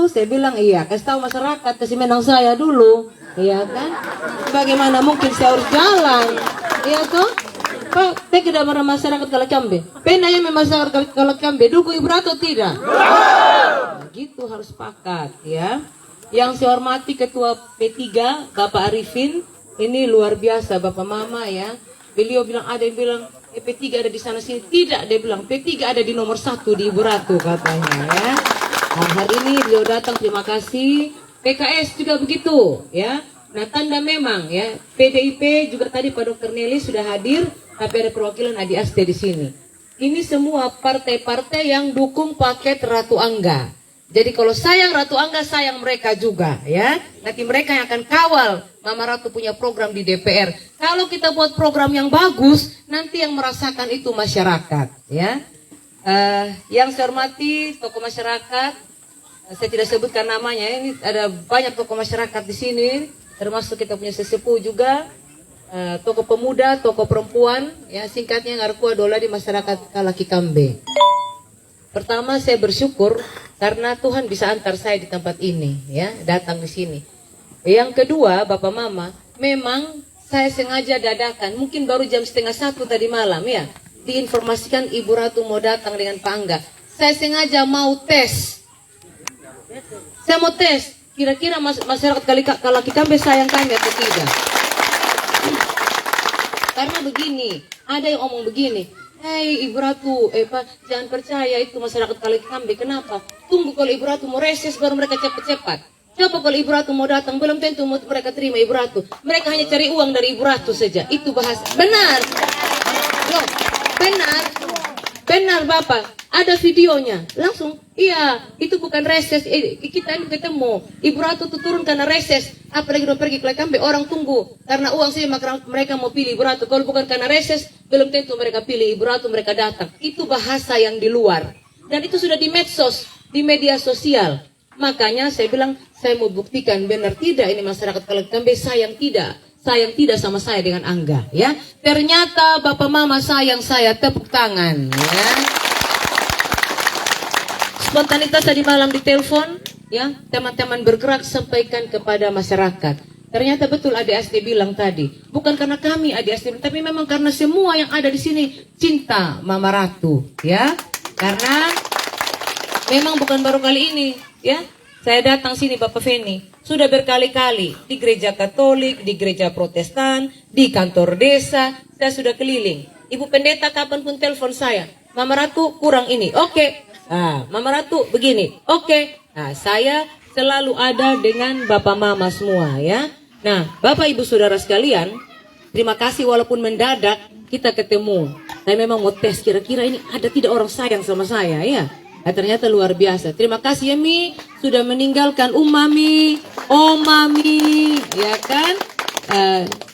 dulu, saya bilang iya, kasih tahu masyarakat, kasih menang saya dulu, iya kan? Bagaimana mungkin saya harus jalan, iya toh? Pak, tidak marah masyarakat Kalakambe. Penanya masyarakat Kalakambe, dukung Ibu Ratu tidak? Nah, gitu harus sepakat, ya. Yang saya hormati Ketua P3, Bapak Arifin, ini luar biasa, Bapak Mama ya. Beliau bilang, ada yang bilang P3 ada di sana sini. Tidak, dia bilang P3 ada di nomor 1 di Ibu Ratu katanya ya. Nah, hari ini beliau datang, terima kasih. PKS juga begitu ya. Nah, tanda memang ya, PDIP juga tadi Pak Dr. Nelly sudah hadir, tapi ada perwakilan Adi Aste di sini. Ini semua partai-partai yang dukung paket Ratu Angga. Jadi kalau sayang Ratu Angga, sayang mereka juga ya. Nanti mereka yang akan kawal Mama Ratu punya program di DPR. Kalau kita buat program yang bagus, nanti yang merasakan itu masyarakat ya. Yang saya hormati tokoh masyarakat, saya tidak sebutkan namanya. Ini ada banyak tokoh masyarakat di sini, termasuk kita punya sesepuh juga, tokoh pemuda, tokoh perempuan, ya singkatnya Ngarkua Dola di masyarakat Kalakikambe. Pertama saya bersyukur karena Tuhan bisa antar saya di tempat ini, ya datang di sini. Yang kedua, Bapak Mama, memang saya sengaja dadakan, mungkin baru jam 12:30 tadi malam ya, diinformasikan Ibu Ratu mau datang dengan Pak Angga. Saya sengaja mau tes. Saya mau tes, kira-kira masyarakat Kalakikambe sayang kami atau tidak. Karena begini, ada yang omong begini, hei Ibu Ratu, Pak, jangan percaya itu masyarakat Kalakikambe. Kenapa? Tunggu kalau Ibu Ratu mau reses baru mereka cepat-cepat. Coba kalau Ibu Ratu mau datang, belum tentu mereka terima Ibu Ratu. Mereka hanya cari uang dari Ibu Ratu saja. Itu bahasa. Benar. Loh, benar Bapak. Ada videonya. Langsung, iya, itu bukan reses. Kita ini ketemu. Ibu Ratu tuh turun karena reses. Apalagi udah pergi ke Kalakikambe, orang tunggu. Karena uang sih mereka mau pilih Ibu Ratu. Kalau bukan karena reses, belum tentu mereka pilih Ibu Ratu, mereka datang. Itu bahasa yang di luar. Dan itu sudah di medsos, di media sosial. Makanya saya bilang, saya mau buktikan benar tidak ini masyarakat Kalakikambe sayang tidak. Sayang tidak sama saya dengan Angga. Ya, ternyata Bapak Mama sayang saya, tepuk tangan. Ya. Spontanitas tadi malam di telepon, ya teman-teman bergerak sampaikan kepada masyarakat. Ternyata betul Adi Aste bilang tadi, bukan karena kami Adi Aste, tapi memang karena semua yang ada di sini cinta Mama Ratu, ya. Karena memang bukan baru kali ini, ya. Saya datang sini Bapak Feni, sudah berkali-kali di gereja Katolik, di gereja Protestan, di kantor desa, saya sudah keliling. Ibu pendeta kapanpun telepon saya, Mama Ratu kurang ini, oke. Nah, Mama Ratu begini, oke. Nah, saya selalu ada dengan Bapak Mama semua ya. Nah, Bapak Ibu Saudara sekalian, terima kasih walaupun mendadak kita ketemu. Saya memang mau tes kira-kira ini ada tidak orang sayang sama saya ya. Nah, ternyata luar biasa. Terima kasih ya Mi, sudah meninggalkan Mami, Mami, ya kan.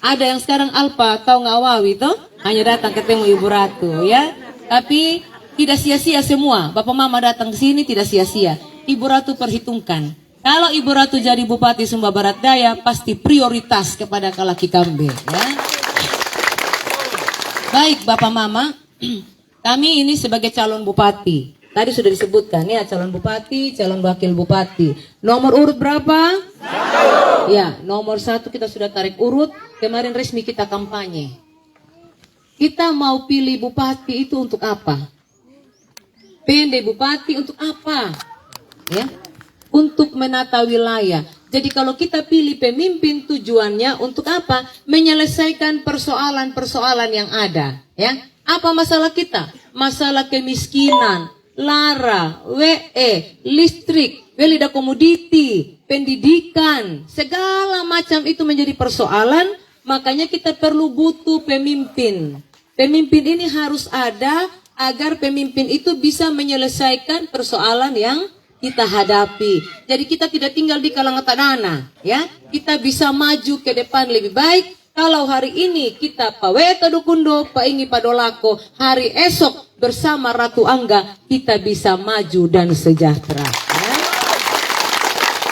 Ada yang sekarang Alpa, tahu nggak Wawi toh? Hanya datang ketemu Ibu Ratu ya. Tapi tidak sia-sia semua. Bapak Mama datang ke sini tidak sia-sia. Ibu Ratu perhitungkan. Kalau Ibu Ratu jadi Bupati Sumba Barat Daya, pasti prioritas kepada Kalakikambe. Ya. Baik Bapak Mama, kami ini sebagai calon Bupati. Tadi sudah disebutkan ya, calon Bupati, calon Wakil Bupati. Nomor urut berapa? 1. Ya, nomor 1 kita sudah tarik urut. Kemarin resmi kita kampanye. Kita mau pilih Bupati itu untuk apa? PND Bupati untuk apa? Ya, untuk menata wilayah. Jadi kalau kita pilih pemimpin tujuannya untuk apa? Menyelesaikan persoalan-persoalan yang ada. Ya, apa masalah kita? Masalah kemiskinan, lara, WE, listrik, welida komoditi, pendidikan, segala macam itu menjadi persoalan. Makanya kita perlu butuh pemimpin. Pemimpin ini harus ada agar pemimpin itu bisa menyelesaikan persoalan yang kita hadapi. Jadi kita tidak tinggal di kalangan tanah, ya. Kita bisa maju ke depan lebih baik. Kalau hari ini kita Paweta Dukundo, Pak Ingi Padolako, hari esok bersama Ratu Angga kita bisa maju dan sejahtera. Ya.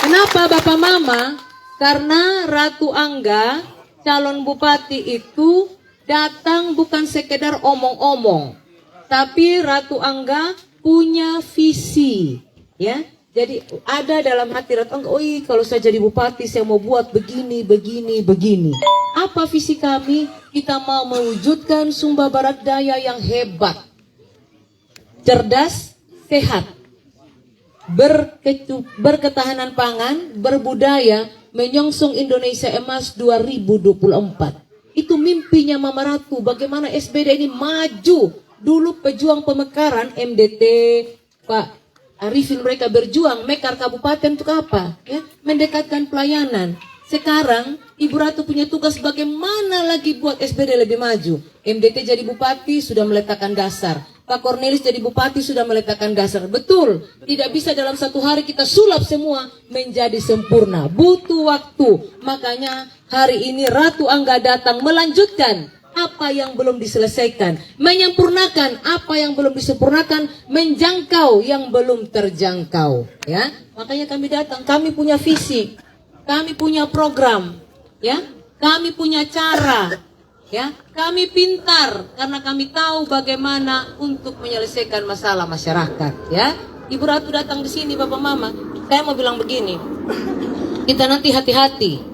Kenapa Bapak Mama? Karena Ratu Angga calon bupati itu datang bukan sekedar omong-omong. Tapi Ratu Angga punya visi, ya. Jadi ada dalam hati Ratu Angga, oi kalau saya jadi bupati saya mau buat begini, begini, begini. Apa visi kami? Kita mau mewujudkan Sumba Barat Daya yang hebat, cerdas, sehat, berketahanan pangan, berbudaya, menyongsong Indonesia Emas 2024. Itu mimpinya Mama Ratu, bagaimana SBD ini maju. Dulu pejuang pemekaran, MDT, Pak Arifin mereka berjuang, mekar kabupaten untuk apa? Ya, mendekatkan pelayanan. Sekarang Ibu Ratu punya tugas bagaimana lagi buat SBD lebih maju. MDT jadi bupati sudah meletakkan dasar. Pak Cornelis jadi bupati sudah meletakkan dasar. Betul, tidak bisa dalam satu hari kita sulap semua menjadi sempurna. Butuh waktu. Makanya hari ini Ratu Angga datang melanjutkan apa yang belum diselesaikan, menyempurnakan apa yang belum disempurnakan, menjangkau yang belum terjangkau. Ya, makanya kami datang. Kami punya visi, kami punya program, ya, kami punya cara, ya, kami pintar karena kami tahu bagaimana untuk menyelesaikan masalah masyarakat. Ya, Ibu Ratu datang di sini, Bapak Mama. Saya mau bilang begini, kita nanti hati-hati.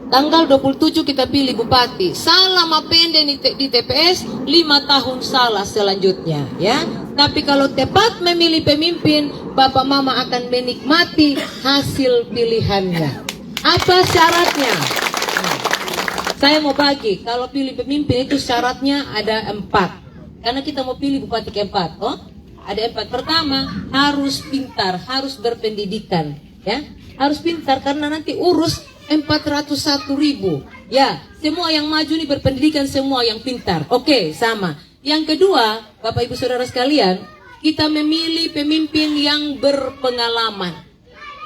Tanggal 27 kita pilih bupati. Salah mapende di TPS 5 tahun salah selanjutnya, ya. Tapi kalau tepat memilih pemimpin, Bapak Mama akan menikmati hasil pilihannya. Apa syaratnya? Saya mau bagi, kalau pilih pemimpin itu syaratnya ada 4. Karena kita mau pilih bupati keempat, oh? Ada 4. Pertama, harus pintar, harus berpendidikan, ya. Harus pintar karena nanti urus 401.000. Ya, semua yang maju ini berpendidikan, semua yang pintar. Oke, sama. Yang kedua, Bapak Ibu Saudara sekalian, kita memilih pemimpin yang berpengalaman.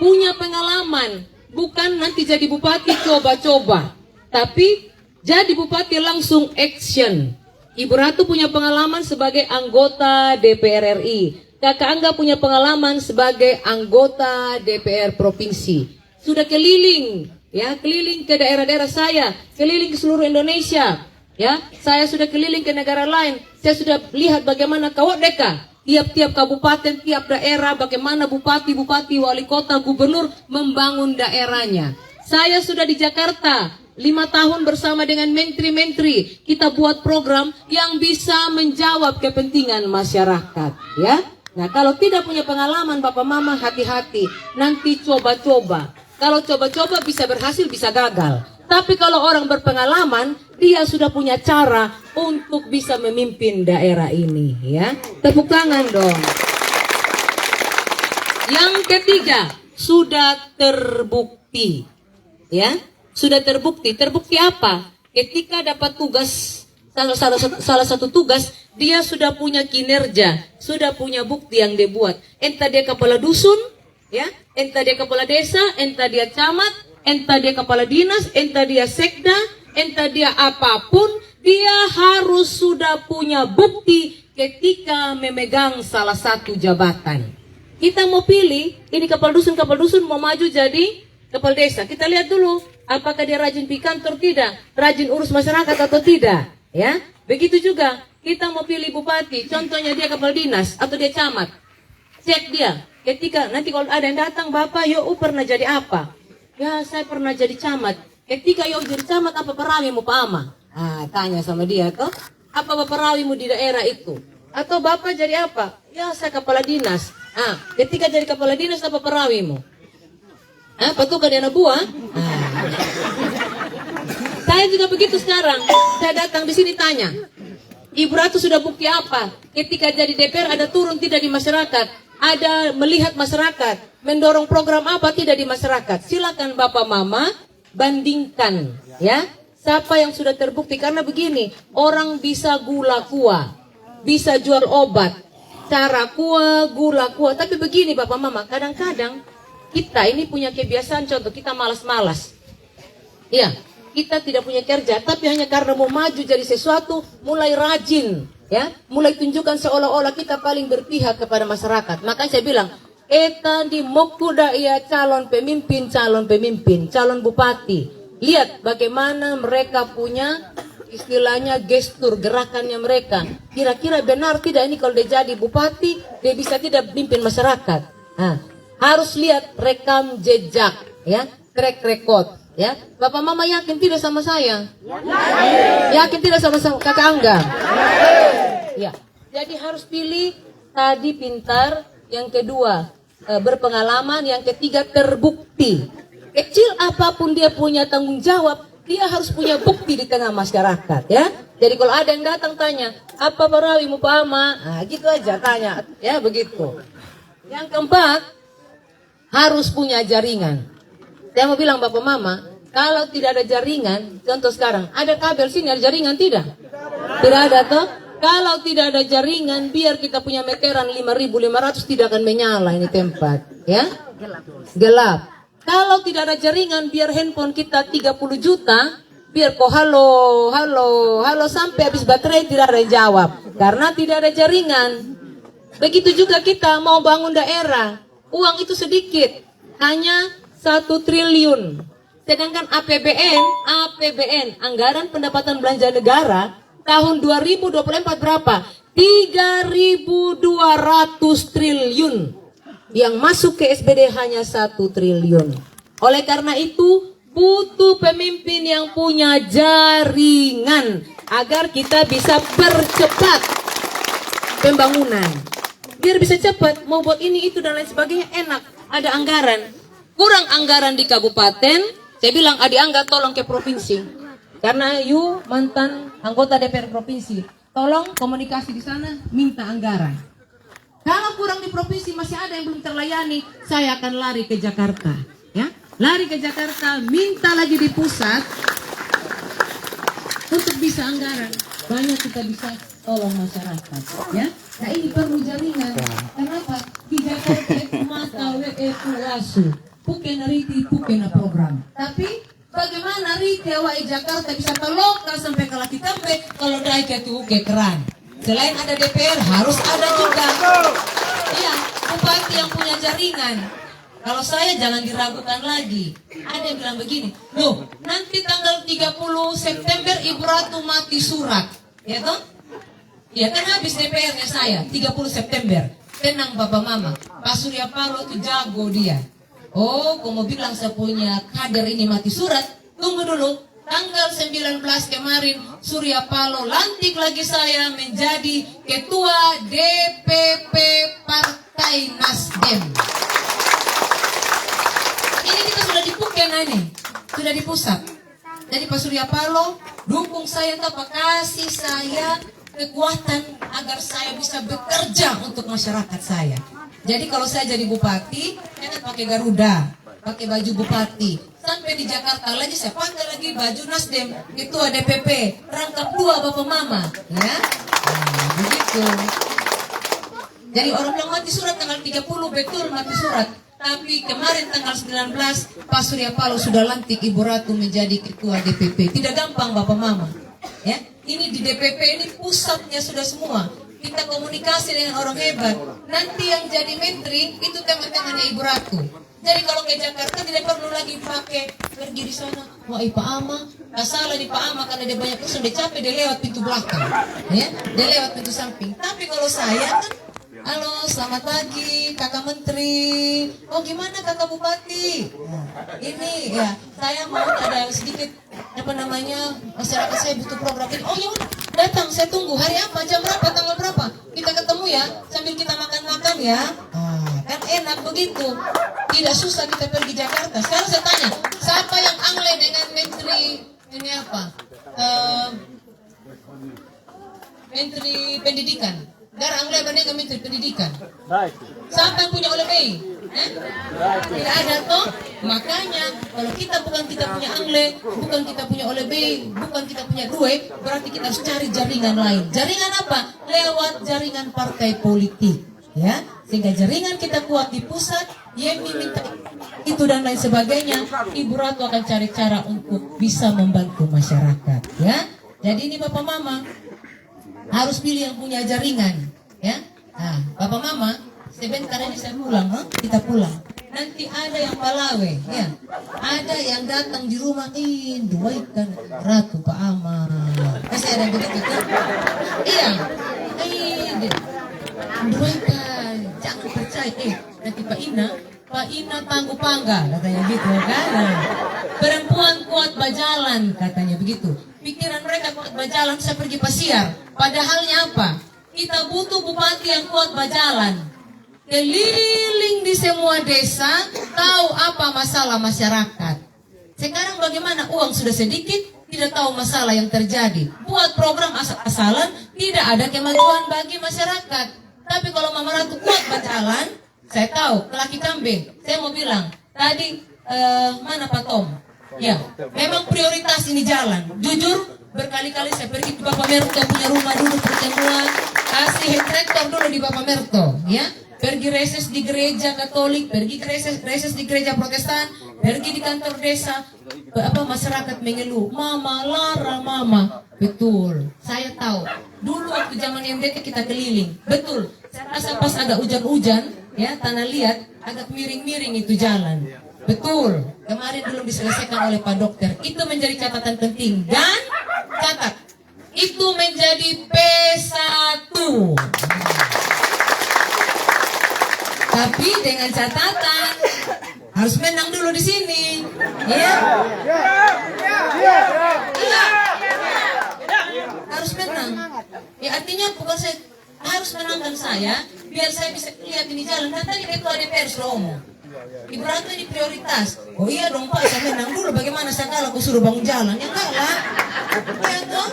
Punya pengalaman, bukan nanti jadi bupati coba-coba, tapi jadi bupati langsung action. Ibu Ratu punya pengalaman sebagai anggota DPR RI. Kakak Angga punya pengalaman sebagai anggota DPR Provinsi. Sudah keliling, ya, keliling ke daerah-daerah saya, keliling ke seluruh Indonesia, ya. Saya sudah keliling ke negara lain. Saya sudah lihat bagaimana Kawodeka, tiap-tiap kabupaten, tiap daerah, bagaimana bupati-bupati, wali kota, gubernur membangun daerahnya. Saya sudah di Jakarta 5 tahun bersama dengan menteri-menteri. Kita buat program yang bisa menjawab kepentingan masyarakat, ya. Nah, kalau tidak punya pengalaman Bapak Mama, hati-hati. Nanti coba-coba. Kalau coba-coba bisa berhasil, bisa gagal. Tapi kalau orang berpengalaman, dia sudah punya cara untuk bisa memimpin daerah ini, ya. Tepuk tangan dong. Yang ketiga, sudah terbukti, ya. Sudah terbukti. Terbukti apa? Ketika dapat tugas, salah satu tugas, dia sudah punya kinerja, sudah punya bukti yang dia buat. Entah dia kepala dusun, ya, entah dia kepala desa, entah dia camat, entah dia kepala dinas, entah dia sekda, entah dia apapun, dia harus sudah punya bukti ketika memegang salah satu jabatan. Kita mau pilih, ini kepala dusun mau maju jadi kepala desa. Kita lihat dulu, apakah dia rajin pergi kantor tidak, rajin urus masyarakat atau tidak, ya. Begitu juga, kita mau pilih bupati, contohnya dia kepala dinas atau dia camat. Cek dia. Ketika nanti kalau ada yang datang, Bapak, yo pernah jadi apa? Ya, saya pernah jadi camat. Ketika yo jadi camat, apa perawimu Pak Ama? Tanya sama dia tuh, apa perawimu di daerah itu? Atau Bapak jadi apa? Ya, saya kepala dinas. Ketika jadi kepala dinas, apa perawimu? Patukan anak buah? Saya juga begitu sekarang. Saya datang di sini tanya, Ibu Ratu sudah bukti apa? Ketika jadi DPR ada turun tidak di masyarakat? Ada melihat masyarakat, mendorong program apa tidak di masyarakat? Silakan Bapak Mama bandingkan, ya. Siapa yang sudah terbukti? Karena begini, orang bisa gula kuah, bisa jual obat, cara kuah, gula kuah. Tapi begini Bapak Mama, kadang-kadang kita ini punya kebiasaan, contoh kita malas-malas. Iya, kita tidak punya kerja, tapi hanya karena mau maju jadi sesuatu, mulai rajin. Ya, mulai tunjukkan seolah-olah kita paling berpihak kepada masyarakat. Makanya saya bilang, eta di mokuda ia calon pemimpin, calon bupati. Lihat bagaimana mereka punya istilahnya gestur, gerakannya mereka. Kira-kira benar tidak ini kalau dia jadi bupati, dia bisa tidak pimpin masyarakat. harus lihat rekam jejak, ya, track record, ya. Bapak Mama yakin tidak sama saya? Yakin tidak sama Kakak Angga? Ya. Jadi harus pilih tadi pintar, yang kedua berpengalaman, yang ketiga terbukti. Kecil apapun dia punya tanggung jawab, dia harus punya bukti di tengah masyarakat, ya. Jadi kalau ada yang datang tanya, apa perawi mu Pak Ama? Nah, gitu aja tanya, ya begitu. Yang keempat, harus punya jaringan. Saya mau bilang Bapak Mama, kalau tidak ada jaringan, contoh sekarang, ada kabel sini, ada jaringan tidak? Tidak ada toh? Kalau tidak ada jaringan, biar kita punya meteran 5.500 tidak akan menyala ini tempat, ya? Gelap. Kalau tidak ada jaringan, biar handphone kita 30 juta, biar kok halo sampai habis baterai tidak ada yang jawab. Karena tidak ada jaringan. Begitu juga kita mau bangun daerah, uang itu sedikit, hanya 1 triliun. Sedangkan APBN, anggaran pendapatan belanja negara, tahun 2024 berapa? 3.200 triliun. Yang masuk ke SBD hanya 1 triliun. Oleh karena itu, butuh pemimpin yang punya jaringan agar kita bisa percepat pembangunan. Biar bisa cepat, mau buat ini itu dan lain sebagainya enak. Ada anggaran. Kurang anggaran di kabupaten, saya bilang Adi Angga tolong ke provinsi. Karena you mantan anggota DPR provinsi, tolong komunikasi di sana, minta anggaran. Kalau kurang di provinsi masih ada yang belum terlayani, saya akan lari ke Jakarta, ya. Lari ke Jakarta, minta lagi di pusat untuk bisa anggaran. Banyak kita bisa tolong masyarakat, ya. Nah ini perlu jaringan. Kenapa? Di Jakarta itu mata WEU asu, bukan riti, bukan program. Tapi bagaimana riti awak Jakarta bisa lokal sampai ke laki sampai kalau naik itu ke keran. Selain ada DPR harus ada juga, iya, bupati yang punya jaringan. Kalau saya jangan diragukan lagi. Ada yang bilang begini, loh nanti tanggal 30 September Ibu Ratu mati surat, ya toh? Ya kan habis DPR-nya saya 30 September. Tenang Bapak Mama, Pak Surya Paloh itu jago dia. Oh, kamu bilang saya punya kader ini mati surat, tunggu dulu. Tanggal 19 kemarin Surya Paloh lantik lagi saya menjadi ketua DPP Partai Nasdem. Ini kita sudah dipuken nih, sudah di pusat. Jadi Pak Surya Paloh dukung saya, kasih saya kekuatan agar saya bisa bekerja untuk masyarakat saya. Jadi kalau saya jadi bupati, jangan pakai Garuda, pakai baju bupati. Sampai di Jakarta lagi saya pakai lagi baju Nasdem, ketua DPP, rangkap 2 Bapak Mama, ya. Nah, begitu. Jadi orang bilang mati surat tanggal 30, betul mati surat. Tapi kemarin tanggal 19 Pak Surya Paloh sudah lantik Ibu Ratu menjadi ketua DPP. Tidak gampang Bapak Mama, ya. Ini di DPP ini pusatnya sudah semua. Kita komunikasi dengan orang hebat. Nanti yang jadi menteri itu teman-temannya Ibu Ratu. Jadi kalau ke Jakarta tidak perlu lagi pakai pergi di sana. Wah, Pak Ama, nggak salah di Pak Ama karena dia banyak urusan, dia capek, dia lewat pintu belakang, ya, dia lewat pintu samping. Tapi kalau saya kan, halo, selamat pagi, kakak menteri. Oh, gimana kakak bupati? Nah, ini ya, saya mau ada sedikit masyarakat saya butuh program ini. Oh ya, datang, saya tunggu. Hari apa? Jam berapa? Tanggal berapa? Kita ketemu ya, sambil kita makan-makan ya. Kan enak begitu. Tidak susah kita pergi Jakarta. Sekarang saya tanya, siapa yang angle dengan menteri ini apa? Menteri Pendidikan. Gara angle dengan menteri Pendidikan. Siapa yang punya oleh Tidak ada toh. Makanya kalau kita punya angle, bukan kita punya oleh bukan kita punya duit, berarti kita harus cari jaringan lain. Jaringan apa? Lewat jaringan partai politik, ya. Sehingga jaringan kita kuat di pusat, Yemi minta itu dan lain sebagainya. Ibu Ratu akan cari cara untuk bisa membantu masyarakat, ya. Jadi ini Bapak Mama harus pilih yang punya jaringan, ya. Nah, Bapak Mama, sebentar ini saya pulang, kita pulang. Nanti ada yang palawe, ya. Ada yang datang di rumah, duaikan Ratu Pak Ama. Masih ada yang begitu kan? Iya. Duaikan, jangan percaya. Nanti Pak Ina Pak Ina tangguh pangga, katanya gitu kan. Nah, perempuan kuat bajalan, katanya begitu. Pikiran mereka kuat bajalan, saya pergi pasiar. Padahalnya apa? Kita butuh bupati yang kuat bajalan. Keliling di semua desa, tahu apa masalah masyarakat. Sekarang bagaimana? Uang sudah sedikit, tidak tahu masalah yang terjadi. Buat program asal-asalan, tidak ada kemajuan bagi masyarakat. Tapi kalau Mama Ratu kuat bajalan, saya tahu, kelaki kambing. Saya mau bilang, tadi mana Pak Tom? Ya, memang prioritas ini jalan. Jujur, berkali-kali saya pergi ke Bapak Merto punya rumah dulu pertemuan, kasih hand tractor dulu di Bapak Merto, ya. Pergi reses di gereja Katolik, pergi reses di gereja Protestan, pergi di kantor desa. Masyarakat mengeluh, Mama Lara, Mama. Betul, saya tahu. Dulu waktu zaman MDT kita keliling, betul. Saya rasa pas agak hujan-hujan, ya tanah liat, agak miring-miring itu jalan. Betul, kemarin belum diselesaikan oleh Pak Dokter. Itu menjadi catatan penting. Dan catat, itu menjadi P1. Tapi dengan catatan, harus menang dulu di sini. Ya. Iya. Harus menang. Ya artinya bukan saya harus menangkan saya, biar saya bisa lihat ini jalan. Kan tadi Ketua DPR sudah ngomong. Ibu Ratu ini prioritas. Oh iya dong Pak, saya menang dulu. Bagaimana saya kalah? Aku suruh bangun jalan. Ya kalah. Ya dong.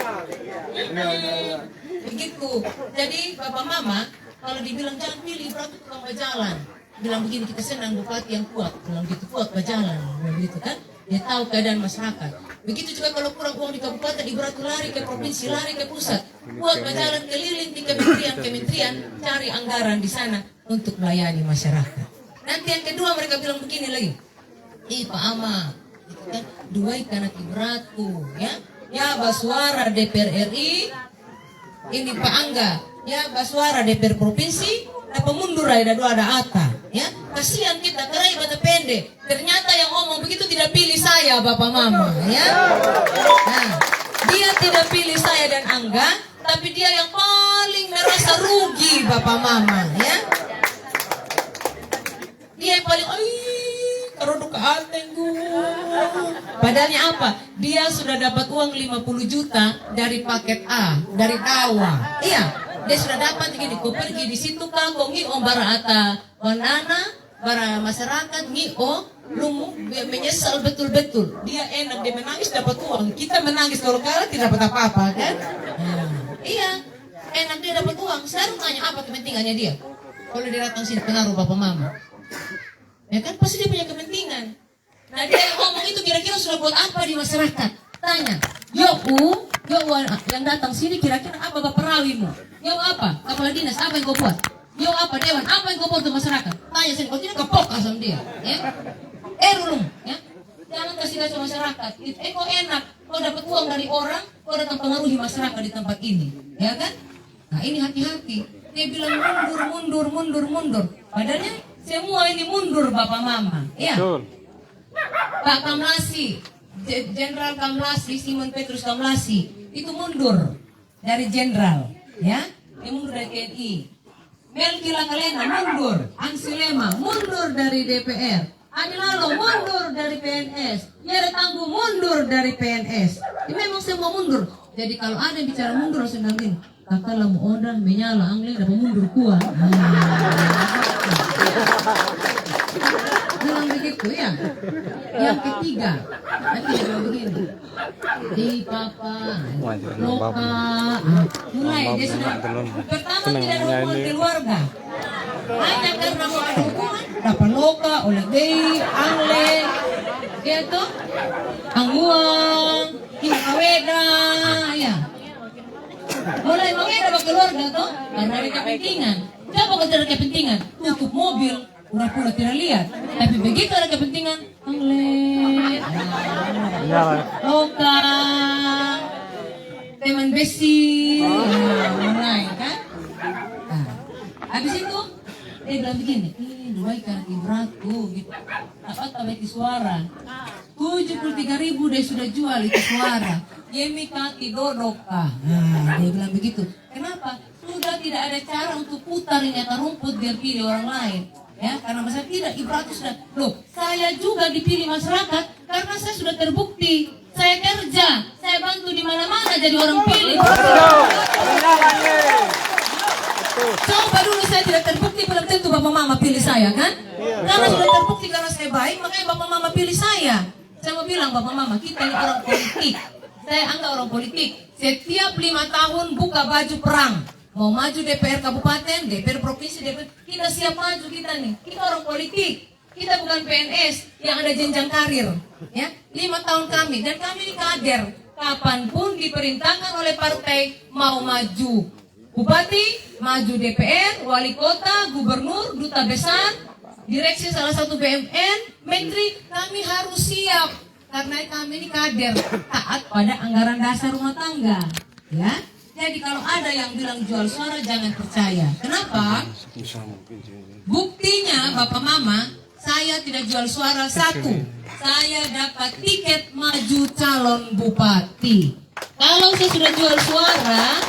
Begitu. Jadi Bapak Mama, kalau dibilang jangan pilih Ibu Ratu tukang berjalan. Bilang begini, kita senang bupati yang kuat. Bilang gitu, kuat berjalan. Begitu kan. Dia tahu keadaan masyarakat. Begitu juga kalau kurang uang di kabupaten, Ibu Ratu lari ke provinsi, lari ke pusat. Kuat berjalan keliling di kementerian, cari anggaran di sana untuk melayani masyarakat. Nanti yang kedua mereka bilang begini lagi, Pak Ama, gitu kan, duaikan Ibu Ratu, ya, ya Baswara DPR RI, ini Pak Angga, ya Baswara DPR provinsi, dapat mundur ada dua ada ata, ya, kasihan kita kerai bata pendek. Ternyata yang ngomong begitu tidak pilih saya Bapak Mama, ya. Nah, dia tidak pilih saya dan Angga, tapi dia yang paling merasa rugi Bapak Mama, ya. Dia yang paling, karudu ke anteng Padahalnya apa? Dia sudah dapat uang 50 juta dari paket A, dari dawa. Iya, dia sudah dapat gini, kau pergi di situ kau ngio bara ata wanana, bara masyarakat ngio, lumu menyesal betul-betul. Dia enak, dia menangis dapat uang. Kita menangis kalau kalah tidak dapat apa-apa kan? Iya, enak dia dapat uang. Sekarang tanya apa kepentingannya dia? Kalau dia datang sini pengaruh Bapak Mama. Ya kan pasti dia punya kepentingan. Nah dia yang ngomong itu kira-kira sudah buat apa di masyarakat? Tanya, Yoku yang datang sini kira-kira apa Bapak Rawimu? Yo apa? Kepala dinas apa yang kau buat? Yo apa Dewan? Apa yang kau buat untuk masyarakat? Tanya sini, kalau tidak kepok sama dia. Ya? Rulung, ya? Jangan kasih masyarakat. Kau enak, kau dapat uang dari orang, kau datang pengaruhi masyarakat di tempat ini, ya kan? Nah ini hati-hati. Dia bilang mundur. Padahal semua ini mundur Bapak Mama, ya. Pak Kamlasi, Jenderal Kamlasi, Simon Petrus Kamlasi, itu mundur dari jenderal, ya. Dia mundur dari TNI. Melki Lakalena mundur, Ansilema mundur dari DPR, Adilalo mundur dari PNS, Yere Tangguh mundur dari PNS. Ini memang semua mundur. Jadi kalau ada yang bicara mundur langsung bilang, kakak lamu odah menyala angle dapat mundur kuat. Bilang begitu ya. Yang ketiga, nanti dia bilang begini. Di papa, loka, mulai dia sudah. Pertama tidak ada hubungan keluarga. Hanya karena mau ada hubungan, dapat loka, oleh gay, angle, gitu, angguang, hingaweda, ya. Mulai mengeda bak keluarga tuh karena ada kepentingan. Siapa kalau tidak ada kepentingan? Tutup mobil, pura-pura tidak lihat. Tapi begitu ada kepentingan, anglet, loka, teman besi, mulai kan? Nah, habis itu dia bilang begini, duaikan Ibu Ratu gitu. Apa itu suara? 73.000 dia sudah jual itu suara. Yemi kaki dodoka. Nah, dia bilang begitu. Kenapa? Sudah tidak ada cara untuk putar ini akar rumput biar pilih orang lain. Ya, karena masyarakat tidak, Ibratu sudah. Loh, saya juga dipilih masyarakat karena saya sudah terbukti. Saya kerja, saya bantu di mana-mana jadi orang pilih. Coba dulu saya tidak terbukti, belum tentu Bapak Mama pilih saya kan? Karena sudah terbukti karena saya baik, makanya Bapak Mama pilih saya. Saya mau bilang Bapak Mama, kita ini orang politik. Saya anggap orang politik. Setiap 5 tahun buka baju perang. Mau maju DPR kabupaten, DPR provinsi, DPR, kita siap maju kita nih. Kita orang politik. Kita bukan PNS yang ada jenjang karir. Ya, 5 tahun kami dan kami ini kader. Kapanpun diperintahkan oleh partai mau maju. Bupati, maju DPR, wali kota, gubernur, duta besar, direksi salah satu BUMN, menteri, kami harus siap. Karena kami ini kader, taat pada anggaran dasar rumah tangga. Ya, jadi kalau ada yang bilang jual suara, jangan percaya. Kenapa? Buktinya Bapak Mama, saya tidak jual suara. Satu, saya dapat tiket maju calon bupati. Kalau saya sudah jual suara,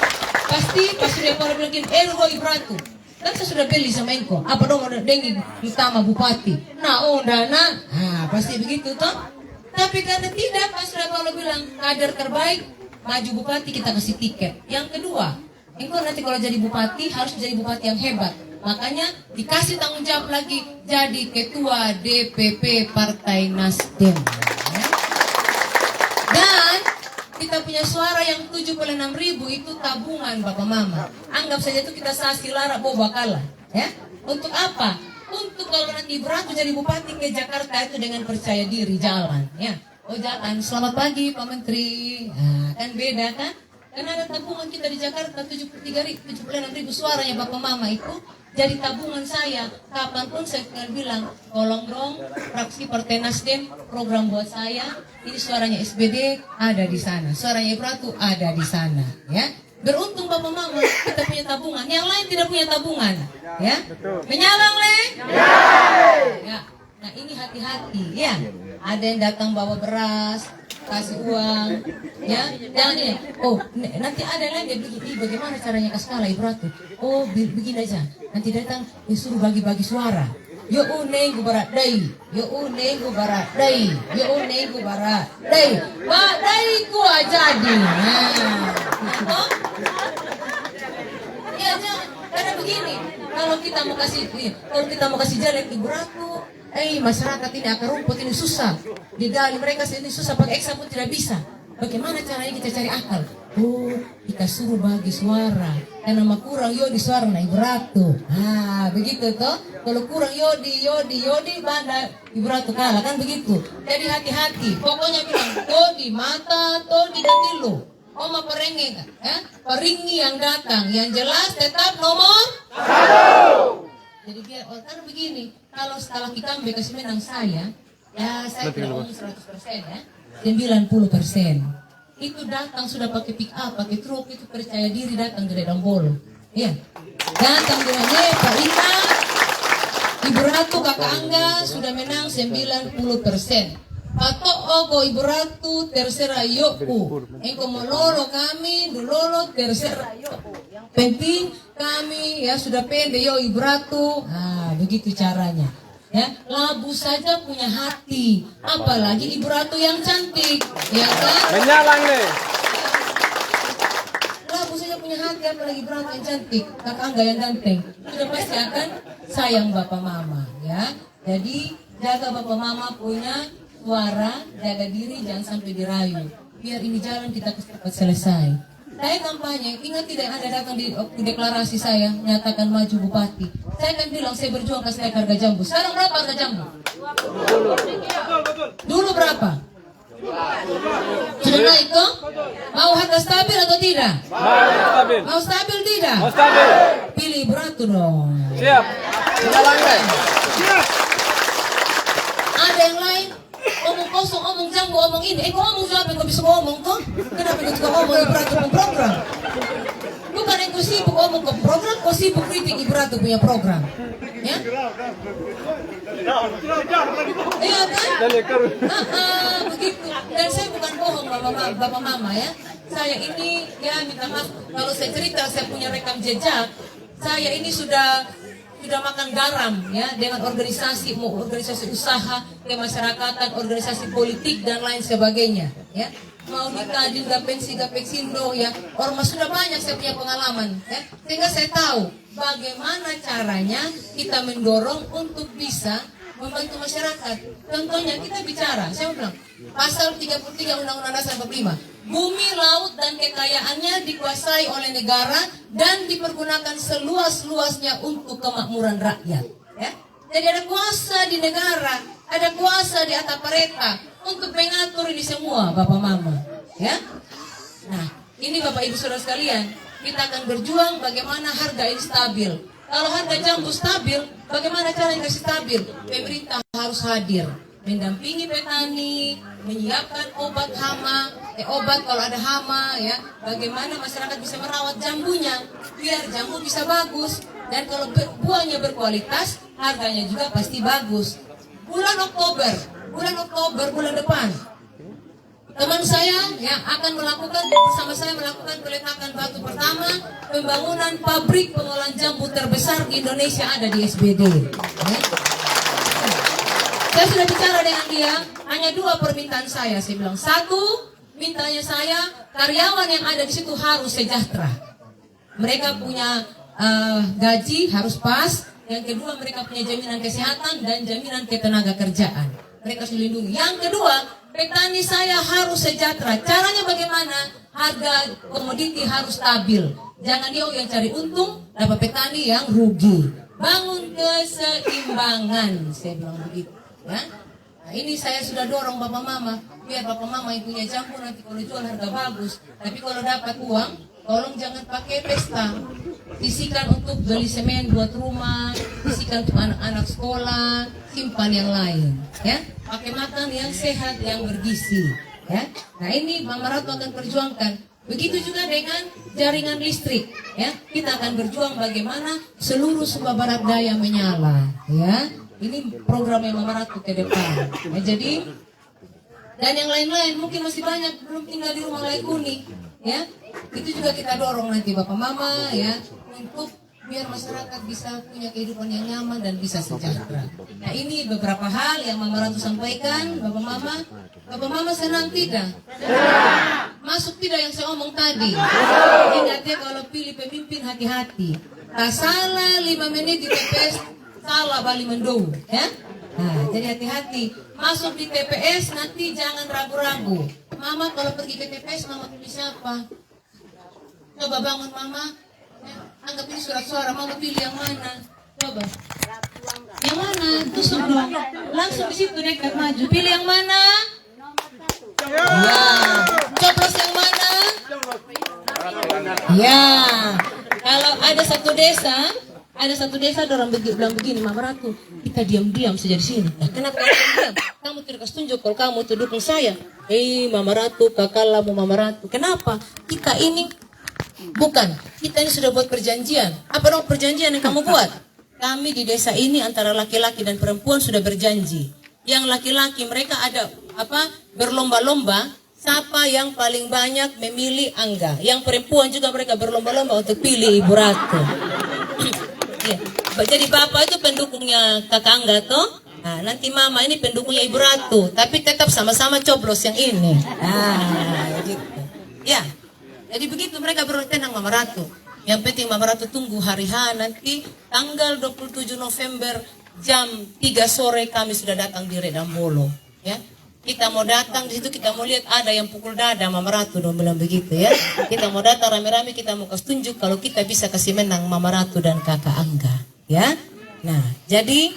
pasti pas sudah pada bikin Ergo Ibratu. Kan saya sudah beli sama Engko. Apa dong ada dengi utama bupati. Nah, dana. Nah, pasti begitu toh. Tapi karena tidak, pas sudah kalau bilang kader terbaik, maju bupati kita kasih tiket. Yang kedua, Engko nanti kalau jadi bupati harus jadi bupati yang hebat. Makanya dikasih tanggung jawab lagi jadi ketua DPP Partai Nasdem. Dan kita punya suara yang 76.000 itu tabungan Bapak Mama. Anggap saja itu kita sasi lara boba kalah. Ya? Untuk apa? Untuk kalau nanti Ibratu jadi bupati ke Jakarta itu dengan percaya diri jalan. Ya. Oh jalan. Selamat pagi Pak Menteri. Nah, kan beda kan? Karena ada tabungan kita di Jakarta 76.000 suaranya Bapak Mama itu. Jadi tabungan saya, kapanpun saya akan bilang, tolong dong, fraksi Partai Nasdem, program buat saya, ini suaranya SBD ada di sana, suaranya Ibratu ada di sana, ya. Beruntung Bapak Mama, kita punya tabungan, yang lain tidak punya tabungan, ya. Menyalang, Le? Ya. Nah ini hati-hati, ya. Ada yang datang bawa beras, kasih uang, ya, jangan ini. Oh, nanti ada lagi dia begini, bagaimana caranya kasih kalah Ibratu? Oh, begini aja. Nanti datang disuruh bagi-bagi suara. Yo uneng barat dai, yo uneng barat dai, yo uneng barat dai. Ba dai ku jadi. Nah, ya jangan. Karena begini, kalau kita mau kasih jalan Ibratu, masyarakat ini akar rumput ini susah. Digali mereka ini susah, pakai eksa pun tidak bisa. Bagaimana caranya kita cari akal? Oh, kita suruh bagi suara. Karena mah kurang yodi suara na Ibratu. Ah, begitu toh. Kalau kurang yodi, banda Ibratu kalah kan begitu. Jadi hati-hati. Pokoknya bilang yodi mata, todi datilu. Oma perenge kan? Peringi yang datang. Yang jelas tetap nomor 1. Jadi biar karena begini, kalau setelah kita kasih menang saya, ya saya tidak ngomong 100% ya, 90%. Itu datang sudah pakai pick up, pakai truk, itu percaya diri datang dari Dambolo. Iya. Datang dengannya Pak Ina, Ibu Ratu, Kakak Angga sudah menang 90%. Atau ogo Ibu Ratu terserah yoku. Engko mololo kami, dulolo terserah yoku. Yang penting kami ya sudah pede yo Ibu Ratu. Nah, begitu caranya. Ya, labu saja punya hati, apalagi Ibu Ratu yang cantik, ya kan? Menyalang nih. Labu saja punya hati, apalagi Ibu Ratu yang cantik, Kakak Angga yang ganteng, sudah pasti akan sayang Bapak Mama, ya. Jadi jaga Bapak Mama punya suara, jaga diri, jangan sampai dirayu. Biar ini jalan kita cepat selesai. Saya kampanye, ingat tidak ada datang di deklarasi saya, nyatakan maju bupati. Saya kan bilang saya berjuang kasih naik harga jambu. Sekarang berapa harga jambu? Dulu berapa? Sudah naik toh? Mau harga stabil atau tidak? Mau stabil tidak? Mau stabil. Pilih Ibratu dong. Siap. Siap. Ada yang lain? Omong kosong, omong jambu, omong ini. Kok omong siapa yang bisa ngomong toh? Kenapa kau suka ngomong Ibratu punya program? Bukan yang kau sibuk ngomong ke program, kau sibuk kritik Ibratu punya program. Ya? Iya kan? Begitu. Dan saya bukan bohong Bapak Mama ya. Saya ini ya minta maaf kalau saya cerita saya punya rekam jejak. Saya ini sudah sudah makan garam ya dengan organisasi, mau organisasi usaha, kemasyarakatan, organisasi politik dan lain sebagainya ya. Mau nikah juga pensindo ya, ormas sudah banyak saya punya pengalaman ya, sehingga saya tahu bagaimana caranya kita mendorong untuk bisa membantu masyarakat. Contohnya kita bicara, saya bilang pasal 33 Undang-Undang Dasar 45, bumi, laut dan kekayaannya dikuasai oleh negara dan dipergunakan seluas-luasnya untuk kemakmuran rakyat ya. Jadi ada kuasa di negara, ada kuasa di atas mereka untuk mengatur ini semua, Bapak Mama ya. Nah, ini Bapak Ibu Saudara sekalian, kita akan berjuang bagaimana harga ini stabil. Kalau harga jambu stabil, bagaimana caranya kasih stabil? Pemerintah harus hadir, mendampingi petani, menyiapkan obat hama, obat kalau ada hama ya. Bagaimana masyarakat bisa merawat jambunya biar jambu bisa bagus, dan kalau buahnya berkualitas, harganya juga pasti bagus. Bulan Oktober, bulan depan, teman saya ya akan melakukan bersama saya melakukan peletakan batu pertama pembangunan pabrik pengolahan jambu terbesar di Indonesia ada di SBD. Ya. Saya sudah bicara dengan dia, hanya 2 permintaan saya bilang. 1, mintanya saya karyawan yang ada di situ harus sejahtera. Mereka punya gaji harus pas. Yang kedua, mereka punya jaminan kesehatan dan jaminan ketenaga kerjaan. Mereka harus dilindungi. Yang kedua, petani saya harus sejahtera. Caranya bagaimana? Harga komoditi harus stabil. Jangan dia yang cari untung, dapat petani yang rugi. Bangun keseimbangan, saya bilang begitu. Ya? Nah, ini saya sudah dorong Bapak Mama, biar Bapak Mama yang punya jambu nanti kalau jual harga bagus. Tapi kalau dapat uang, tolong jangan pakai pesta. Sisihkan untuk beli semen buat rumah, sisihkan untuk anak-anak sekolah, simpan yang lain, ya. Pakai makan yang sehat, yang bergizi, ya. Nah ini Mama Ratu akan perjuangkan. Begitu juga dengan jaringan listrik, ya. Kita akan berjuang bagaimana seluruh Sumba Barat Daya menyala, ya. Ini program yang Mama Ratu ke depan. Ya, jadi dan yang lain-lain mungkin masih banyak belum tinggal di rumah layak huni, ya. Itu juga kita dorong nanti Bapak Mama ya, untuk biar masyarakat bisa punya kehidupan yang nyaman dan bisa sejahtera. Nah ini beberapa hal yang Mama Ratu sampaikan, Bapak Mama. Bapak Mama senang tidak? Masuk tidak yang saya omong tadi? Ingat ya, kalau pilih pemimpin hati-hati. Tak salah 5 menit di TPS, salah Bali Mendou ya. Nah, jadi hati-hati. Masuk di TPS nanti jangan ragu-ragu. Mama kalau pergi ke TPS, Mama pilih siapa? Coba bangun Mama, ya, anggap ini surat suara, Mama pilih yang mana? Coba. Yang mana? Tusuk dong. Langsung di situ dekat maju. Pilih yang mana? Ya. Coblos yang mana? Ya. Kalau ada satu desa orang bilang begini, Mama Ratu, kita diam-diam saja di sini. Nah, kenapa kamu diam? Kamu tidak kasih tunjuk kalau kamu tuh dukung saya. Mama Ratu, kakakmu Mama Ratu. Kenapa? Kita ini kita ini sudah buat perjanjian. Apa dong perjanjian yang kamu buat? Kami di desa ini antara laki-laki dan perempuan sudah berjanji. Yang laki-laki mereka ada berlomba-lomba siapa yang paling banyak memilih Angga. Yang perempuan juga mereka berlomba-lomba untuk pilih Ibu Ratu. Ya. Jadi bapak itu pendukungnya kakak Angga toh. Nah, nanti mama ini pendukungnya Ibu Ratu, tapi tetap sama-sama coblos yang ini. Nah, gitu. Ya. Jadi begitu mereka tenang Mama Ratu. Yang penting Mama Ratu tunggu hari H nanti tanggal 27 November jam 3 sore kami sudah datang di Redambolo. Ya. Kita mau datang di situ, kita mau lihat ada yang pukul dada Mama Ratu dong bilang begitu ya. Kita mau datang rame-rame, kita mau kasih tunjuk kalau kita bisa kasih menang Mama Ratu dan Kakak Angga. Ya. Nah, jadi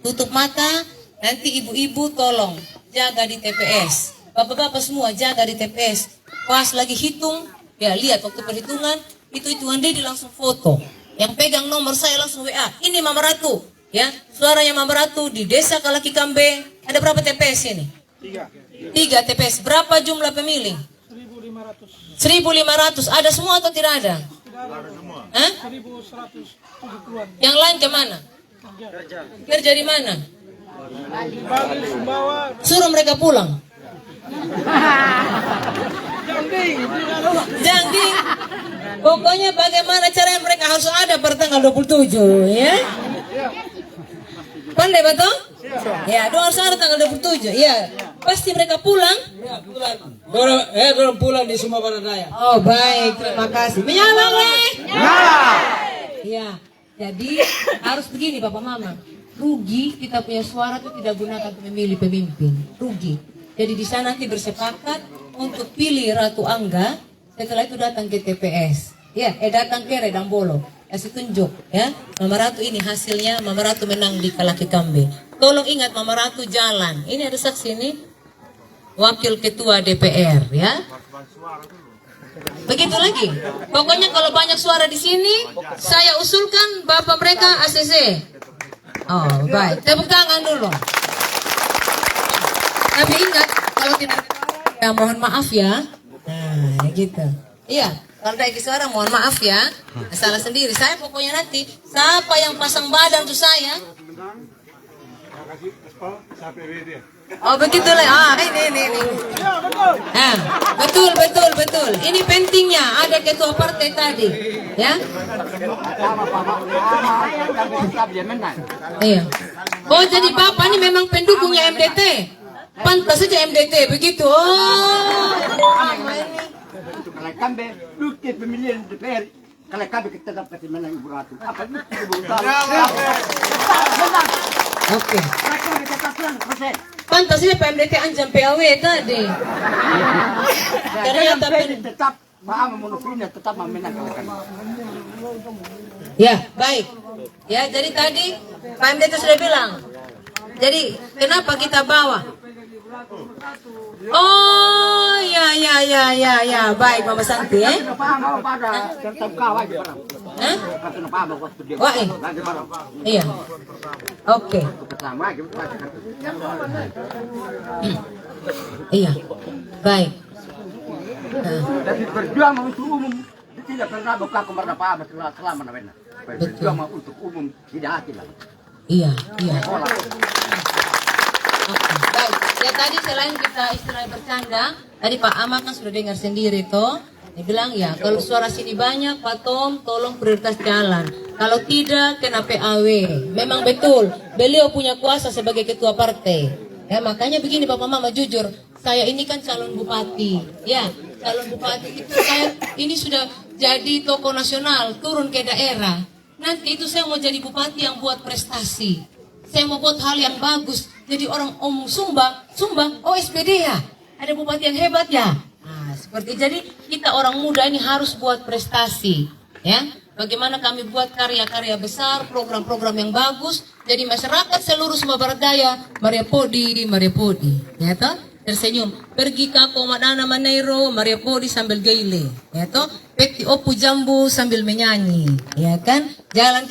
tutup mata, nanti ibu-ibu tolong jaga di TPS. Bapak-bapak semua jaga di TPS. Pas lagi hitung, ya lihat waktu perhitungan, itu hitungan Dedi langsung foto. Yang pegang nomor saya langsung WA. Ini Mama Ratu, ya. Suaranya Mama Ratu di Desa Kalaki Kambe. Ada berapa TPS ini? 3 TPS. Berapa jumlah pemilih? 1.500. Ada semua atau tidak ada? Hah? 1.170-an. Yang lain kemana? Kerja di mana? Suruh mereka pulang. Jambi. Pokoknya bagaimana caranya mereka harus ada per tanggal 27 ya. Pandai betul? Ya, doa harus ada tanggal 27. Ya, pasti mereka pulang. Dorong pulang di Sumatera Daya. Oh baik, terima kasih. Menyala Le? Ya, jadi harus begini Bapak Mama. Rugi kita punya suara itu tidak gunakan untuk memilih pemimpin. Rugi. Jadi di sana nanti bersepakat untuk pilih Ratu Angga. Setelah itu datang ke TPS. Ya, datang ke Redambolo. Kasih tunjuk ya. Mama Ratu ini hasilnya Mama Ratu menang di Kalaki Kambe. Tolong ingat Mama Ratu jalan. Ini ada saksi ini. Wakil Ketua DPR ya. Begitu lagi. Pokoknya kalau banyak suara di sini, saya usulkan Bapak mereka ACC. Oh, baik. Tepuk tangan dulu. Tapi ingat, kalau tidak ya mohon maaf ya. Nah, gitu. Iya, kalau dari suara mohon maaf ya. Salah sendiri. Saya pokoknya nanti siapa yang pasang badan tuh saya. Oh begitulah. Ini. Betul. Ini pentingnya ada ketua partai tadi, ya. Iya. Oh jadi Bapak ini memang pendukungnya MDT. Pantas saja MDT begitu. Oh. Kalau kami dukit pemilihan DPR, kalau kami kita dapat menang Ibu Ratu. Apa itu Ibu Ratu? Oke. Pantasnya PMDT anjam PAW tadi. Ternyata tetap paham monopolnya tetap memenangkan kami. Ya, baik. Ya, jadi tadi PMDT sudah bilang. Jadi kenapa kita bawa? Oh, ya. Baik, Mama Santi, Paham pada tetap kawal aja. Paham waktu dia. Wah, iya. Oke. Pertama gitu. Iya. Baik. Jadi berjuang untuk umum tidak pernah buka kemerdekaan selama namanya. Berjuang untuk umum tidak hati lah. Iya. Oke, baik. Ya tadi selain kita istilahnya bercanda, tadi Pak Ahmad kan sudah dengar sendiri toh. Dia bilang ya kalau suara sini banyak Pak Tom tolong prioritas jalan. Kalau tidak kena PAW. Memang betul, beliau punya kuasa sebagai ketua partai. Ya makanya begini Bapak Mama jujur, saya ini kan calon bupati. Ya, calon bupati itu saya ini sudah jadi tokoh nasional, turun ke daerah. Nanti itu saya mau jadi bupati yang buat prestasi. Saya mau buat hal yang bagus. Jadi orang Sumba, oh SPD ya. Ada bupati yang hebat ya. Nah, seperti jadi kita orang muda ini harus buat prestasi, ya. Bagaimana kami buat karya-karya besar, program-program yang bagus. Jadi masyarakat seluruh Sumatera Daya, Maria Podi, ya toh? Tersenyum. Pergi ke Komadana Maneiro, Maria Podi sambil gele, ya toh? Peti Opu Jambu sambil menyanyi, ya kan? Jalan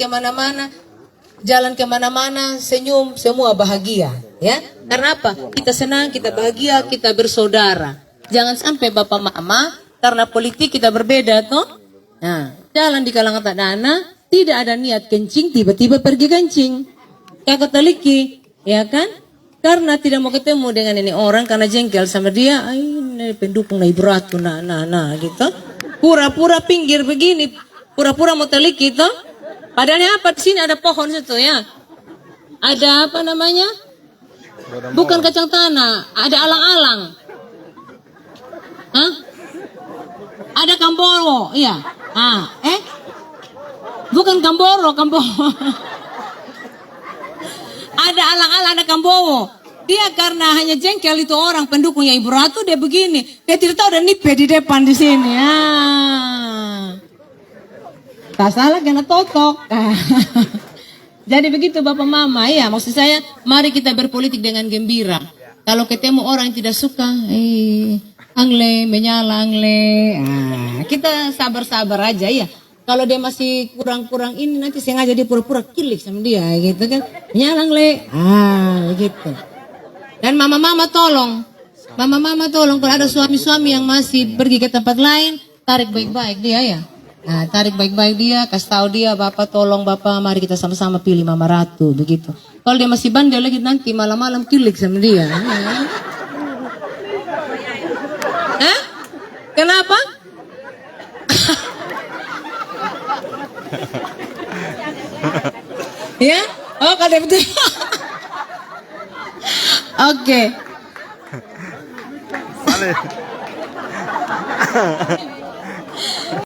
kemana-mana, senyum, semua bahagia, ya. Karena apa? Kita senang, kita bahagia, kita bersaudara. Jangan sampai Bapak Mama, karena politik kita berbeda, toh. Nah, jalan di kalangan tak dana, tidak ada niat kencing, tiba-tiba pergi kencing. Kakak taliki, ya kan? Karena tidak mau ketemu dengan ini orang, karena jengkel sama dia, ini pendukung Ibu Ratu, nah, gitu. Pura-pura pinggir begini, pura-pura mau taliki, toh. Padahal apa di sini ada pohon situ ya. Ada apa namanya? Bukan kacang tanah, ada alang-alang. Hah? Ada kamboro, iya. Bukan kamboro. Ada alang-alang, ada kamboro. Dia karena hanya jengkel itu orang pendukungnya Ibu Ratu dia begini. Dia tidak tahu ada nipe di depan di sini. Tak salah kena totok. Jadi begitu Bapak Mama ya, maksud saya mari kita berpolitik dengan gembira. Kalau ketemu orang yang tidak suka, menyala. Kita sabar-sabar aja ya. Kalau dia masih kurang-kurang ini nanti sengaja dia pura-pura kilik sama dia gitu kan. Menyala gitu. Dan mama-mama tolong kalau ada suami-suami yang masih pergi ke tempat lain, tarik baik-baik dia ya. Nah, tarik baik-baik dia, kasih tahu dia, Bapak tolong Bapak, mari kita sama-sama pilih Mama Ratu, begitu. Kalau dia masih bandel lagi nanti malam-malam kilik sama dia. Hah? Kenapa? Ya? Oh, kada betul. Oke. Saleh.